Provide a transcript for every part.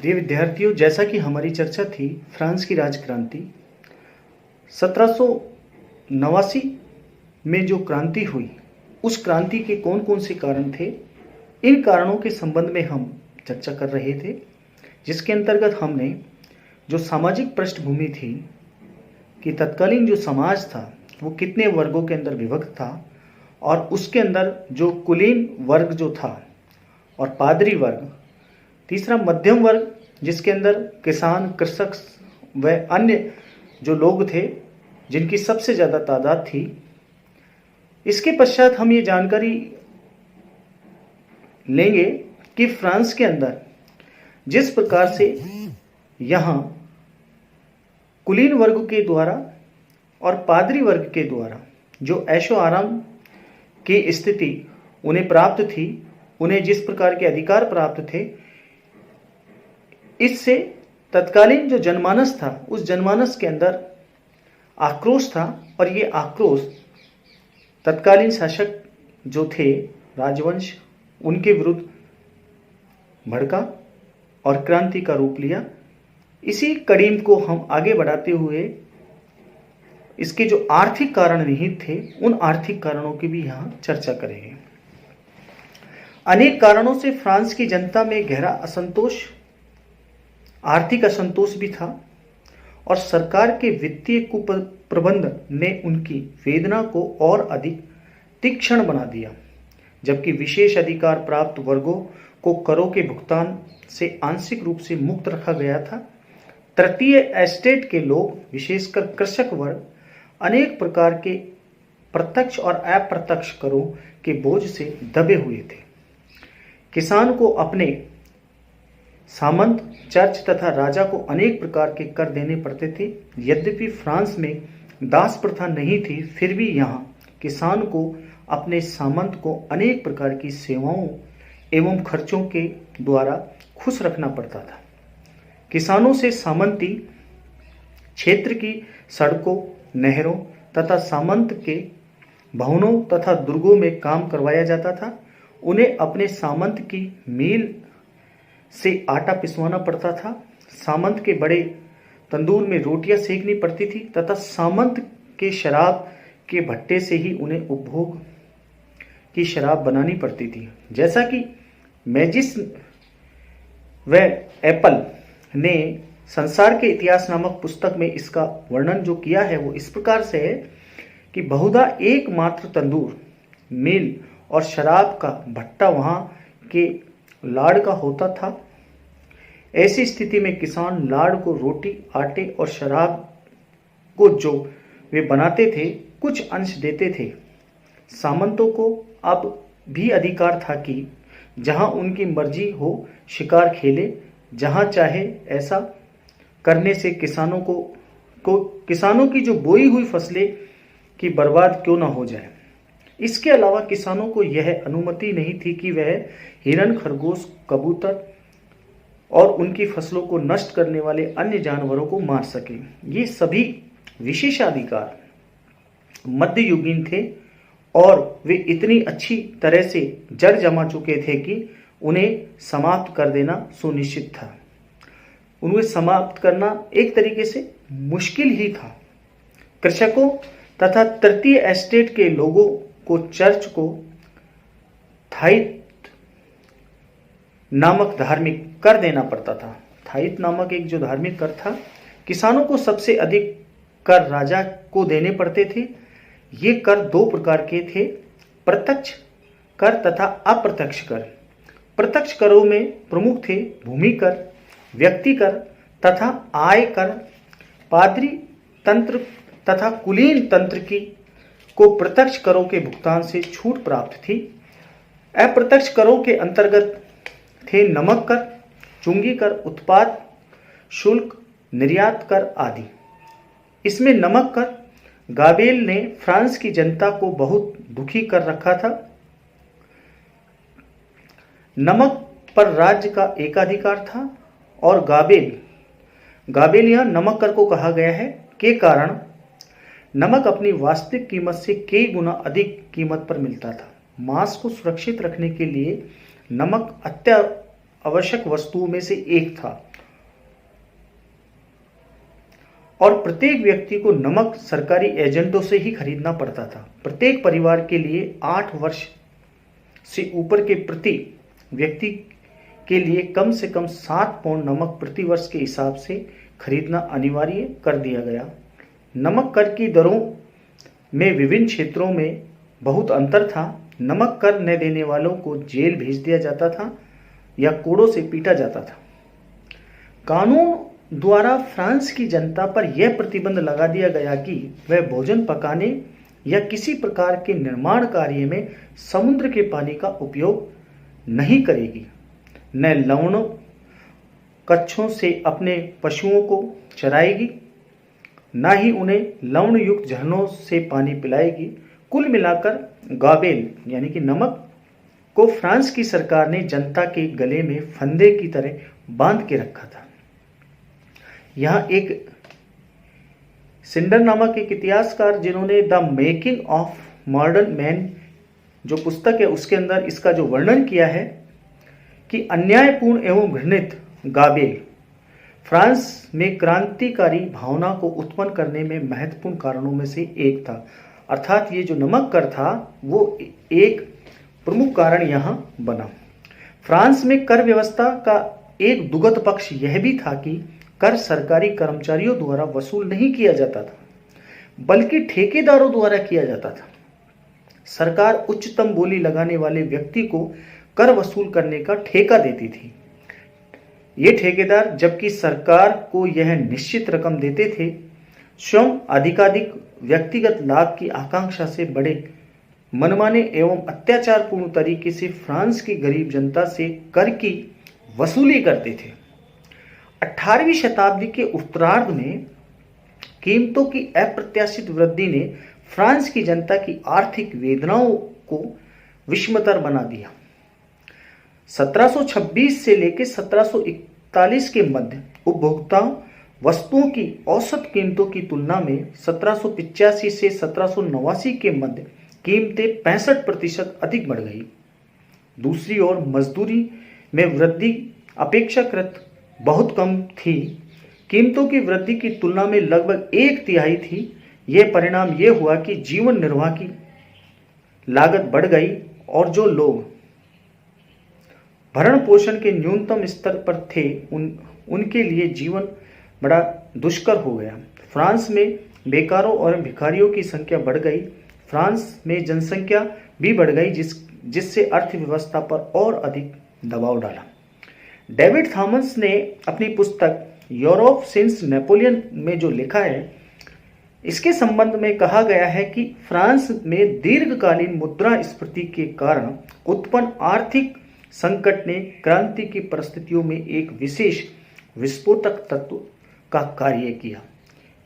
प्रिय विद्यार्थियों, जैसा कि हमारी चर्चा थी फ्रांस की राजक्रांति 1789 में जो क्रांति हुई, उस क्रांति के कौन कौन से कारण थे, इन कारणों के संबंध में हम चर्चा कर रहे थे, जिसके अंतर्गत हमने जो सामाजिक पृष्ठभूमि थी कि तत्कालीन जो समाज था वो कितने वर्गों के अंदर विभक्त था, और उसके अंदर जो कुलीन वर्ग जो था और पादरी वर्ग, तीसरा मध्यम वर्ग जिसके अंदर किसान, कृषक व अन्य जो लोग थे जिनकी सबसे ज़्यादा तादाद थी। इसके पश्चात हम ये जानकारी लेंगे कि फ्रांस के अंदर जिस प्रकार से यहाँ कुलीन वर्ग के द्वारा और पादरी वर्ग के द्वारा जो ऐशो आराम की स्थिति उन्हें प्राप्त थी, उन्हें जिस प्रकार के अधिकार प्राप्त थे, इससे तत्कालीन जो जनमानस था उस जनमानस के अंदर आक्रोश था, और ये आक्रोश तत्कालीन शासक जो थे राजवंश, उनके विरुद्ध भड़का और क्रांति का रूप लिया। इसी कड़ी को हम आगे बढ़ाते हुए इसके जो आर्थिक कारण निहित थे उन आर्थिक कारणों की भी यहाँ चर्चा करेंगे। अनेक कारणों से फ्रांस की जनता में गहरा असंतोष, आर्थिक असंतोष भी था, और सरकार के वित्तीय कुप्रबंध ने उनकी वेदना को और अधिक तीक्ष्ण बना दिया। जबकि विशेष अधिकार प्राप्त वर्गों को करों के भुगतान से आंशिक रूप से मुक्त रखा गया था, तृतीय एस्टेट के लोग, विशेषकर कृषक वर्ग, अनेक प्रकार के प्रत्यक्ष और अप्रत्यक्ष करों के बोझ से दबे हुए थे। किसान को अपने सामंत, चर्च तथा राजा को अनेक प्रकार के कर देने पड़ते थे। यद्यपि फ्रांस में दास प्रथा नहीं थी, फिर भी यहाँ किसान को अपने सामंत को अनेक प्रकार की सेवाओं एवं खर्चों के द्वारा खुश रखना पड़ता था। किसानों से सामंती क्षेत्र की सड़कों, नहरों तथा सामंत के भवनों तथा दुर्गों में काम करवाया जाता था। उन्हें अपने सामंत की मील से आटा पिसवाना पड़ता था। सामंत के बड़े तंदूर में रोटियां सेकनी पड़ती थी तथा सामंत के शराब के भट्टे से ही उन्हें उपभोग की शराब बनानी पड़ती थी। जैसा कि मैजिस व एप्पल ने संसार के इतिहास नामक पुस्तक में इसका वर्णन जो किया है वो इस प्रकार से है कि बहुधा एकमात्र तंदूर, मिल और शराब का भट्टा वहाँ के लाड़ का होता था। ऐसी स्थिति में किसान लाड़ को रोटी, आटे और शराब को जो वे बनाते थे कुछ अंश देते थे। सामंतों को अब भी अधिकार था कि जहाँ उनकी मर्जी हो शिकार खेले, जहाँ चाहे ऐसा करने से किसानों की जो बोई हुई फसलें की बर्बाद क्यों ना हो जाए। इसके अलावा किसानों को यह अनुमति नहीं थी कि वह हिरन, खरगोश, कबूतर और उनकी फसलों को नष्ट करने वाले अन्य जानवरों को मार सके। ये सभी विशेषाधिकार मध्ययुगीन थे और वे इतनी अच्छी तरह से जड़ जमा चुके थे कि उन्हें समाप्त कर देना सुनिश्चित था। उन्हें समाप्त करना एक तरीके से मुश्किल ही था। कृषकों तथा तृतीय एस्टेट के लोगों को चर्च को थाइत नामक धार्मिक कर देना पड़ता था। थाइत नामक एक जो धार्मिक कर था, किसानों को सबसे अधिक कर राजा को देने पड़ते थे। ये कर दो प्रकार के थे, प्रत्यक्ष कर तथा अप्रत्यक्ष कर। प्रत्यक्ष करों में प्रमुख थे भूमि कर, व्यक्ति कर तथा आय कर। पादरी तंत्र तथा कुलीन तंत्र की को प्रत्यक्ष करों के भुगतान से छूट प्राप्त थी। अप्रत्यक्ष करों के अंतर्गत थे नमक कर, चुंगी कर, उत्पाद शुल्क, निर्यात कर आदि। इसमें नमक कर गाबेल ने फ्रांस की जनता को बहुत दुखी कर रखा था। नमक पर राज्य का एकाधिकार था और गाबेल यह नमक कर को कहा गया है के कारण नमक अपनी वास्तविक कीमत से कई गुना अधिक कीमत पर मिलता था। मांस को सुरक्षित रखने के लिए नमक आवश्यक वस्तुओं में से एक था और प्रत्येक व्यक्ति को नमक सरकारी एजेंटों से ही खरीदना पड़ता था। प्रत्येक परिवार के लिए 8 वर्ष से ऊपर के प्रति व्यक्ति के लिए कम से कम 7 पाउंड नमक प्रति वर्ष के हिसाब से खरीदना अनिवार्य कर दिया गया। नमक कर की दरों में विभिन्न क्षेत्रों में बहुत अंतर था। नमक कर न देने वालों को जेल भेज दिया जाता था या कोड़ों से पीटा जाता था। कानून द्वारा फ्रांस की जनता पर यह प्रतिबंध लगा दिया गया कि वह भोजन पकाने या किसी प्रकार के निर्माण कार्य में समुद्र के पानी का उपयोग नहीं करेगी, न लवणों कच्छों से अपने पशुओं को चराएगी, न ही उन्हें लवण युक्त झरनों से पानी पिलाएगी। कुल मिलाकर गाबेल यानी कि नमक को फ्रांस की सरकार ने जनता के गले में फंदे की तरह बांध के रखा था। यहाँ एक सिंडर नामक एक इतिहासकार जिन्होंने the making of modern man जो पुस्तक है उसके अंदर इसका जो वर्णन किया है कि अन्यायपूर्ण एवं घृणित गाबेल फ्रांस में क्रांतिकारी भावना को उत्पन्न करने में महत्वपूर्ण कारणों में से एक था। अर्थात ये जो नमक कर था वो एक प्रमुख कारण यहाँ बना। फ्रांस में कर व्यवस्था का एक दुखद पक्ष यह भी था कि कर सरकारी कर्मचारियों द्वारा वसूल नहीं किया जाता था, बल्कि ठेकेदारों द्वारा किया जाता था। सरकार उच्चतम बोली लगाने वाले व्यक्ति को कर वसूल करने का ठेका देती थी। ये ठेकेदार जबकि सरकार को यह निश्चित रकम देते थे, स्वयं अधिकाधिक व्यक्तिगत लाभ की आकांक्षा से बड़े मनमाने एवं अत्याचारपूर्ण तरीके से फ्रांस की गरीब जनता से कर की वसूली करते थे। 18वीं शताब्दी के उत्तरार्ध में कीमतों की अप्रत्याशित वृद्धि ने फ्रांस की जनता की आर्थिक वेदनाओं को विषमतर बना दिया। 1726 से लेकर 1741 के मध्य उपभोक्ता वस्तुओं की औसत कीमतों की तुलना में 1785 से 1789 के मध्य कीमतें 65% अधिक बढ़ गई। दूसरी ओर मजदूरी में वृद्धि अपेक्षाकृत बहुत कम थी। कीमतों की वृद्धि की तुलना में लगभग 1/3 थी। यह परिणाम यह हुआ कि जीवन निर्वाह की लागत बढ़ गई और जो लोग भरण पोषण के न्यूनतम स्तर पर थे उनके लिए जीवन बड़ा दुष्कर हो गया। फ्रांस में बेकारों और भिखारियों की संख्या बढ़ गई। फ्रांस में जनसंख्या भी बढ़ गई जिससे अर्थव्यवस्था पर और अधिक दबाव डाला। डेविड थॉमस ने अपनी पुस्तक यूरोप सिंस नेपोलियन में जो लिखा है इसके संबंध में कहा गया है कि फ्रांस में दीर्घकालीन मुद्रास्फीति के कारण उत्पन्न आर्थिक संकट ने क्रांति की परिस्थितियों में एक विशेष विस्फोटक तत्व का कार्य किया।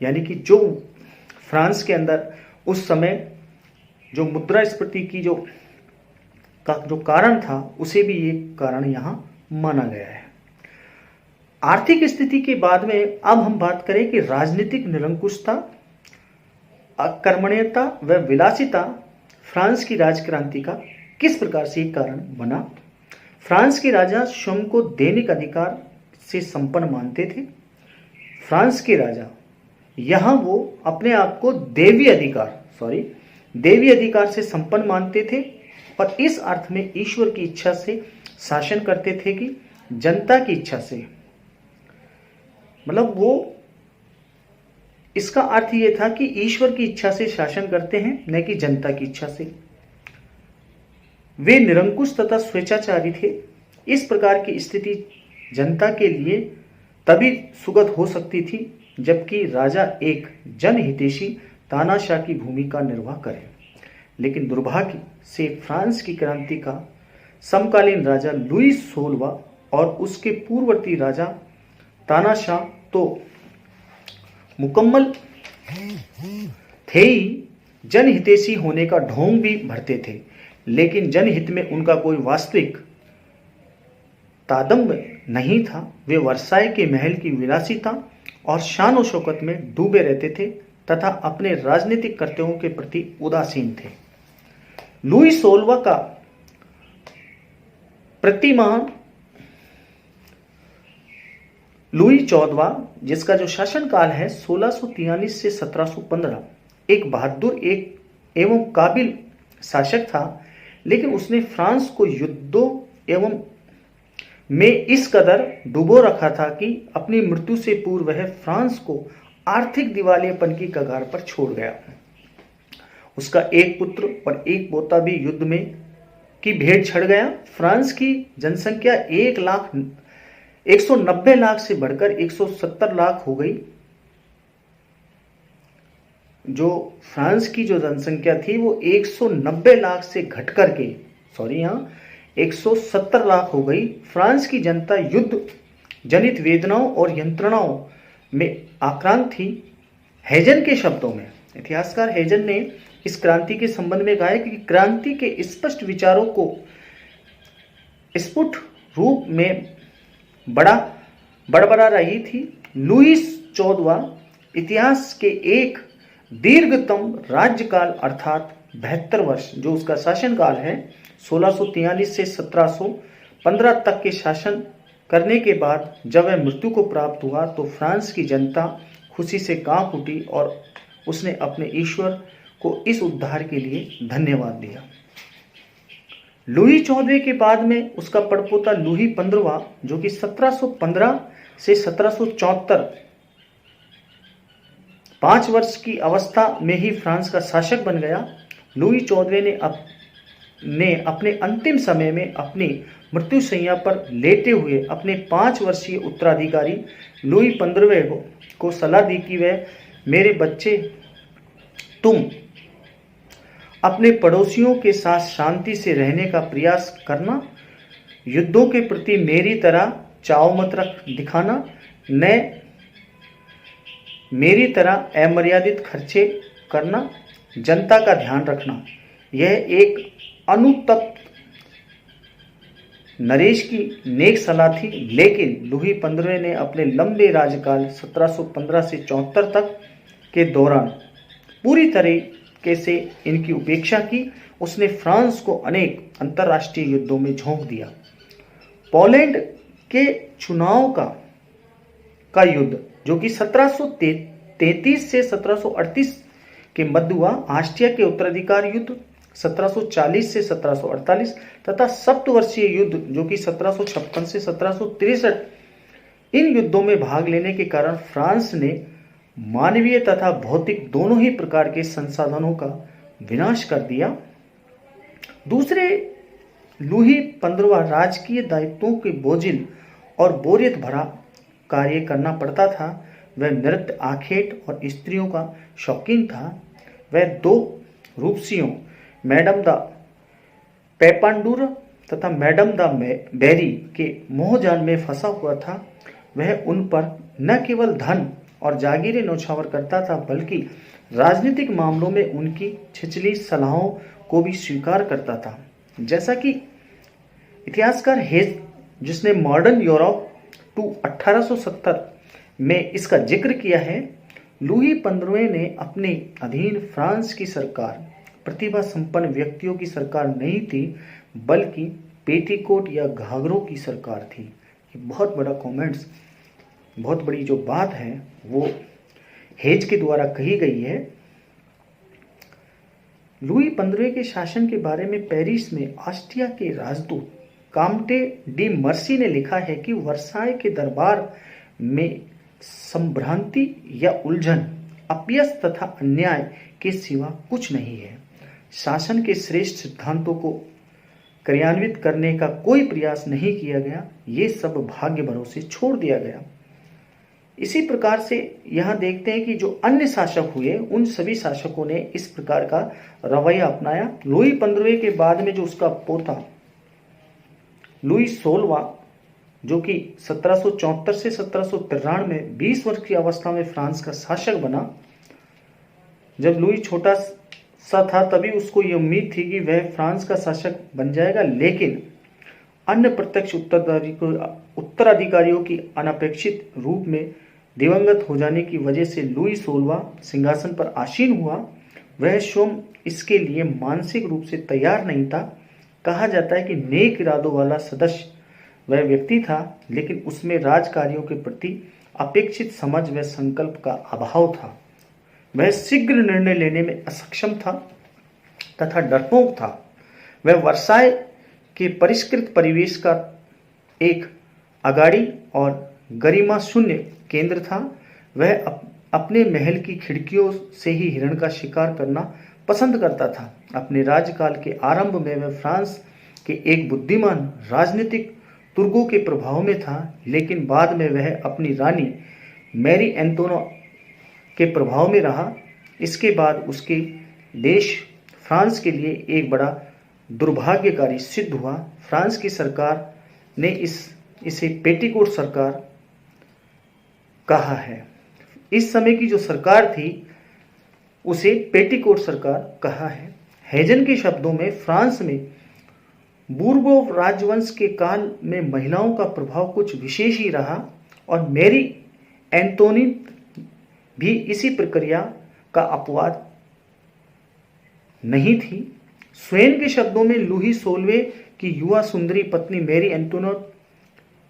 यानी कि जो फ्रांस के अंदर उस समय जो मुद्रास्फीति की जो कारण था उसे भी एक कारण यहाँ माना गया है। आर्थिक स्थिति के बाद में अब हम बात करें कि राजनीतिक निरंकुशता, अकर्मण्यता व विलासिता फ्रांस की राजक्रांति का किस प्रकार से एक कारण बना। फ्रांस के राजा स्वयं को दैनिक अधिकार से संपन्न मानते थे। फ्रांस के राजा यहाँ वो अपने आप को दैवीय अधिकार से संपन्न मानते थे और इस अर्थ में ईश्वर की इच्छा से शासन करते थे कि जनता की इच्छा से, मतलब वो इसका अर्थ ये था कि ईश्वर की इच्छा से शासन करते हैं न कि जनता की इच्छा से। वे निरंकुश तथा स्वेच्छाचारी थे। इस प्रकार की स्थिति जनता के लिए तभी सुगत हो सकती थी जबकि राजा एक जनहितैषी तानाशाह की भूमिका निर्वाह करे। लेकिन दुर्भाग्य से फ्रांस की क्रांति का समकालीन राजा लुई 16वां और उसके पूर्ववर्ती राजा तानाशाह तो मुकम्मल थे ही, जनहितैषी होने का ढोंग भी भरते थे, लेकिन जनहित में उनका कोई वास्तविक तादम्ब नहीं था। वे वर्साय के महल की विलासिता और शान और शौकत में डूबे रहते थे तथा अपने राजनीतिक कर्तव्यों के प्रति उदासीन थे। लुई 16वां का प्रतिमान लुई 14वां, जिसका जो शासनकाल है 1643 से 1715, एक बहादुर एक एवं काबिल शासक था, लेकिन उसने फ्रांस को युद्धों एवं में इस कदर डुबो रखा था कि अपनी मृत्यु से पूर्व वह फ्रांस को आर्थिक दिवालियेपन की कगार पर छोड़ गया। उसका एक पुत्र और एक पोता भी युद्ध में की भेंट चढ़ गया। फ्रांस की जनसंख्या 190 लाख से बढ़कर 170 लाख हो गई। जो फ्रांस की जो जनसंख्या थी वो 190 लाख से घट करके 170 लाख हो गई। फ्रांस की जनता युद्ध जनित वेदनाओं और यंत्रणाओं में आक्रांत थी। हेजन के शब्दों में, इतिहासकार हेजन ने इस क्रांति के संबंध में कहा है कि क्रांति के स्पष्ट विचारों को स्फुट रूप में बड़बड़ा रही थी। लुई 14वां इतिहास के एक दीर्घतम राज्यकाल अर्थात 72 वर्ष जो उसका शासनकाल है 1643 से 1715 तक के शासन करने के बाद जब वह मृत्यु को प्राप्त हुआ तो फ्रांस की जनता खुशी से कांप उठी और उसने अपने ईश्वर को इस उद्धार के लिए धन्यवाद दिया। लुई 14वें के बाद में उसका पड़पोता लुई 15वां जो कि 1715 से 1774 5 वर्ष की अवस्था में ही फ्रांस का शासक बन गया। लुई 14वें ने अपने अंतिम समय में अपनी मृत्यु शैया पर लेटे हुए अपने 5 वर्षीय उत्तराधिकारी लुई 15वें को सलाह दी कि वह मेरे बच्चे तुम अपने पड़ोसियों के साथ शांति से रहने का प्रयास करना, युद्धों के प्रति मेरी तरह चाव मत दिखाना, न मेरी तरह अमर्यादित खर्चे करना, जनता का ध्यान रखना। यह एक अनुतप्त नरेश की नेक सलाह थी, लेकिन लुई 15वें ने अपने लंबे राज्यकाल 1715 से 74 तक के दौरान पूरी तरीके से इनकी उपेक्षा की। उसने फ्रांस को अनेक अंतर्राष्ट्रीय युद्धों में झोंक दिया। पोलैंड के चुनाव का युद्ध जो कि 1733 से 1738 के मध्य हुआ, ऑस्ट्रिया के उत्तराधिकार युद्ध 1740 से 1748 तथा सप्तवर्षीय युद्ध जो कि 1756 से 1763, इन युद्धों में भाग लेने के कारण फ्रांस ने मानवीय तथा भौतिक दोनों ही प्रकार के संसाधनों का विनाश कर दिया। दूसरे लुई 15वां राजकीय दायित्वों के बोझिल और बोरियत भरा कार्य करना पड़ता था। वह नृत्य, आखेट और स्त्रियों का शौकीन था। वह 2 रूपसियों मैडम द पेपांडूर तथा मैडम द बेरी के मोहजाल में फंसा हुआ था। वह उन पर न केवल धन और जागीरें न्यौछावर करता था बल्कि राजनीतिक मामलों में उनकी छिछली सलाहों को भी स्वीकार करता था। जैसा कि इतिहासकार हेज जिसने मॉडर्न यूरोप टू 1870 में इसका जिक्र किया है, लुई 15वें ने अपने अधीन फ्रांस की सरकार प्रतिभा संपन्न व्यक्तियों की सरकार नहीं थी बल्कि पेटीकोट या घाघरों की सरकार थी। ये बहुत बड़ा कमेंट्स, बहुत बड़ी जो बात है वो हेज के द्वारा कही गई है। लुई 15वें के शासन के बारे में पेरिस में ऑस्ट्रिया के राजदूत काम्टे डी मर्सी ने लिखा है कि वर्साय के दरबार में संभ्रांति या उलझन, अपयश तथा अन्याय के सिवा कुछ नहीं है। शासन के श्रेष्ठ सिद्धांतों को क्रियान्वित करने का कोई प्रयास नहीं किया गया। ये सब भाग्य भरोसे छोड़ दिया गया। इसी प्रकार से यहाँ देखते हैं कि जो अन्य शासक हुए उन सभी शासकों ने इस प्रकार का रवैया अपनाया। लुई 15वें के बाद में जो उसका पोता लुई 16वां जो कि 1774 से 1793 में 20 वर्ष की अवस्था में फ्रांस का शासक बना। जब लुई छोटा सा था तभी उसको ये उम्मीद थी कि वह फ्रांस का शासक बन जाएगा, लेकिन अन्य प्रत्यक्ष उत्तराधिकारियों की अनपेक्षित रूप में दिवंगत हो जाने की वजह से लुई 16वां सिंहासन पर आसीन हुआ। वह स्वयं इसके लिए मानसिक रूप से तैयार नहीं था। कहा जाता है कि नेक इरादों वाला सदस्य वह व्यक्ति था, लेकिन उसमें राजकार्यों के प्रति अपेक्षित समझ व संकल्प का अभाव था। वह शीघ्र निर्णय लेने में असक्षम था तथा डरपोक था। वह वर्साय के परिष्कृत परिवेश का एक अगाड़ी और गरिमा शून्य केंद्र था। वह अपने महल की खिड़कियों से ही हिरण का शिकार करना पसंद करता था। अपने राज्यकाल के आरंभ में वह फ्रांस के एक बुद्धिमान राजनीतिक तुर्गों के प्रभाव में था, लेकिन बाद में वह अपनी रानी मैरी एंटोना के प्रभाव में रहा। इसके बाद उसके देश फ्रांस के लिए एक बड़ा दुर्भाग्यकारी सिद्ध हुआ। फ्रांस की सरकार ने इसे पेटीकोट सरकार कहा है। इस समय की जो सरकार थी उसे पेटीकोट सरकार कहा है। हेजन के शब्दों में फ्रांस में बूर्बों राजवंश के काल में महिलाओं का प्रभाव कुछ विशेष ही रहा और मैरी एंटोनीट भी इसी प्रक्रिया का अपवाद नहीं थी। स्वेन के शब्दों में लुई 16वें की युवा सुंदरी पत्नी मैरी एंटोनीट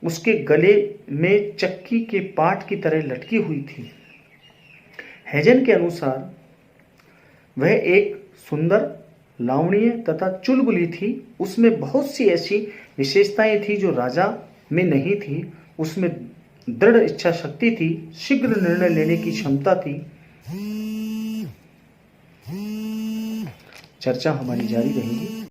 उसके गले में चक्की के पाट की तरह लटकी हुई थी। हेजन के अनुसार वह एक सुंदर, लावणीय तथा चुलबुली थी। उसमें बहुत सी ऐसी विशेषताएं थी जो राजा में नहीं थी। उसमें दृढ़ इच्छा शक्ति थी, शीघ्र निर्णय लेने की क्षमता थी। चर्चा हमारी जारी रहेगी।